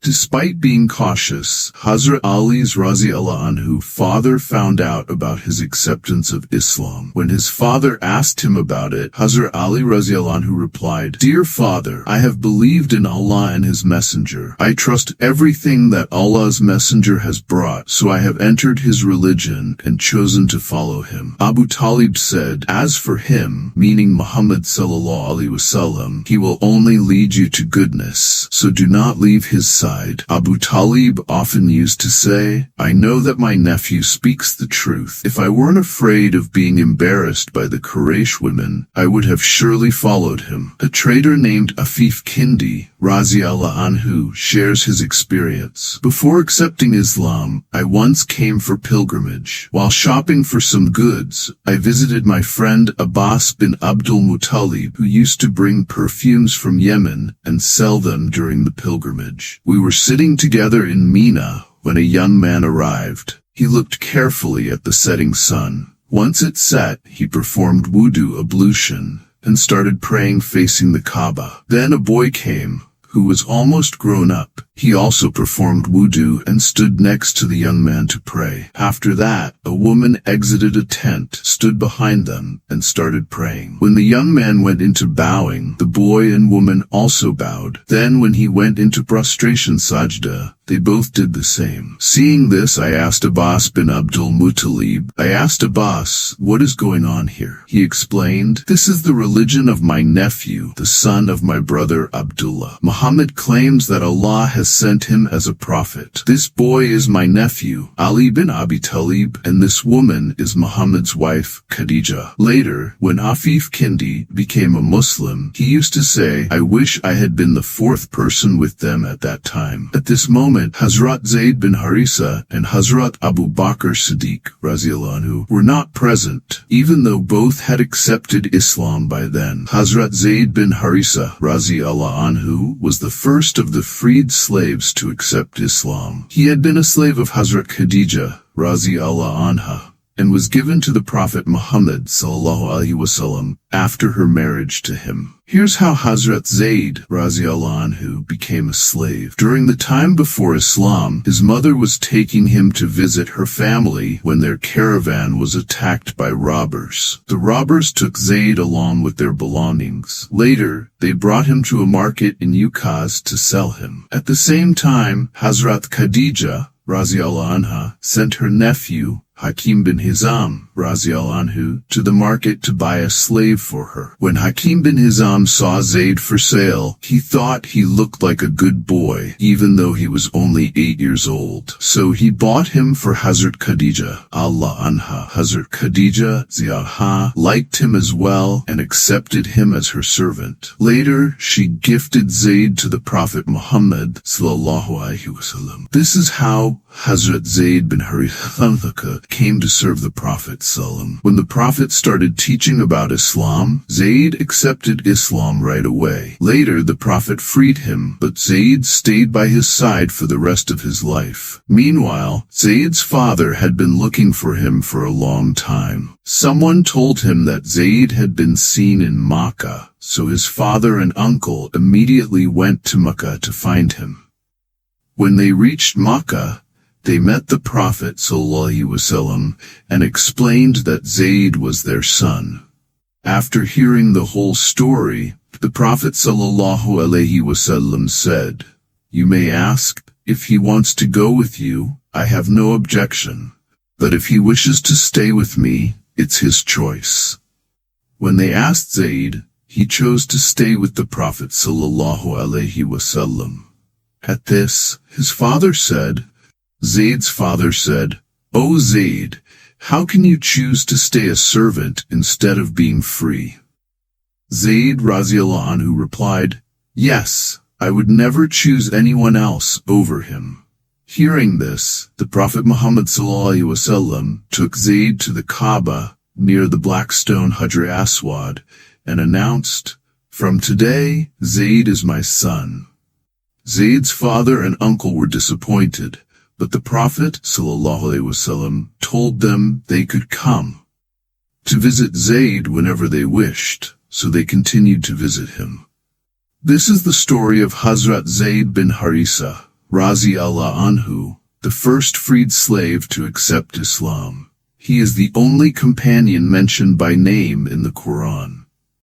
Despite being cautious, Hazrat Ali's radhiyallahu anhu father found out about his acceptance of Islam. When his father asked him about it, Hazrat Ali radhiyallahu anhu replied, "Dear father, I have believed in Allah and his messenger. I trust everything that Allah's messenger has brought, so I have entered his religion and chosen to follow him." Abu Talib said, "As for him," meaning Muhammad sallallahu alaihi wasallam, "he will only lead you to goodness, so do not leave his side." Abu Talib often used to say, "I know that my nephew speaks the truth. If I weren't afraid of being embarrassed by the Quraysh women, I would have surely followed him." A trader named Afif Kindi, radhiyallahu anhu, shares his experience. "Before accepting Islam, I once came for pilgrimage. While shopping for some goods, I visited my friend Abbas bin Abdul Muttalib, who used to bring perfumes from Yemen and sell them during the pilgrimage. We were sitting together in Mina when a young man arrived. He looked carefully at the setting sun. Once it set, he performed wudu ablution and started praying facing the Kaaba. Then a boy came, who was almost grown up. He also performed wudu and stood next to the young man to pray. After that, a woman exited a tent, stood behind them, and started praying. When the young man went into bowing, the boy and woman also bowed. Then when he went into prostration sajda, they both did the same. Seeing this, I asked Abbas bin Abdul Muttalib, "What is going on here?" He explained, "This is the religion of my nephew, the son of my brother Abdullah. Muhammad claims that Allah has sent him as a prophet. This boy is my nephew, Ali bin Abi Talib, and this woman is Muhammad's wife, Khadija." Later, when Afif Kindi became a Muslim, he used to say, "I wish I had been the fourth person with them at that time." At this moment, Hazrat Zayd bin Harisa and Hazrat Abu Bakr Siddiq radhiyallahu anhu were not present, even though both had accepted Islam by then. Hazrat Zayd bin Harisa radhiyallahu anhu was the first of the freed slaves to accept Islam. He had been a slave of Hazrat Khadija radhiyallahu anha and was given to the Prophet Muhammad sallallahu alaihi wasallam after her marriage to him. Here's how Hazrat Zayd radhiyallahu anhu became a slave. During the time before Islam, his mother was taking him to visit her family when their caravan was attacked by robbers. The robbers took Zayd along with their belongings. Later, they brought him to a market in Ukaz to sell him. At the same time, Hazrat Khadija radhiyallahu anha sent her nephew Hakim bin Hizam radhiyallahu anhu to the market to buy a slave for her. When Hakim bin Hizam saw Zayd for sale, he thought he looked like a good boy, even though he was only 8 years old. So he bought him for Hazrat Khadija Allah anha. Hazrat Khadija Ziyaha liked him as well and accepted him as her servant. Later, she gifted Zayd to the Prophet Muhammad sallallahu alaihi wasallam. This is how Hazrat Zayd bin Harisa came to serve the Prophet sallam. When the Prophet started teaching about Islam, Zayd accepted Islam right away. Later, the Prophet freed him, but Zayd stayed by his side for the rest of his life. Meanwhile, Zayd's father had been looking for him for a long time. Someone told him that Zayd had been seen in Makkah, so his father and uncle immediately went to Makkah to find him. When they reached Makkah, they met the Prophet ﷺ and explained that Zayd was their son. After hearing the whole story, the Prophet ﷺ said, "You may ask, if he wants to go with you, I have no objection. But if he wishes to stay with me, it's his choice." When they asked Zayd, he chose to stay with the Prophet ﷺ. At this, his father said, Zayd's father said, "O Zayd, how can you choose to stay a servant instead of being free?" Zayd radhiyallahu anhu replied, "Yes, I would never choose anyone else over him." Hearing this, the Prophet Muhammad ﷺ took Zayd to the Kaaba near the black stone Hajar Aswad and announced, "From today, Zayd is my son." Zayd's father and uncle were disappointed, but the Prophet ﷺ told them they could come to visit Zayd whenever they wished, so they continued to visit him. This is the story of Hazrat Zayd bin Harisa, Raziallah anhu, the first freed slave to accept Islam. He is the only companion mentioned by name in the Qur'an.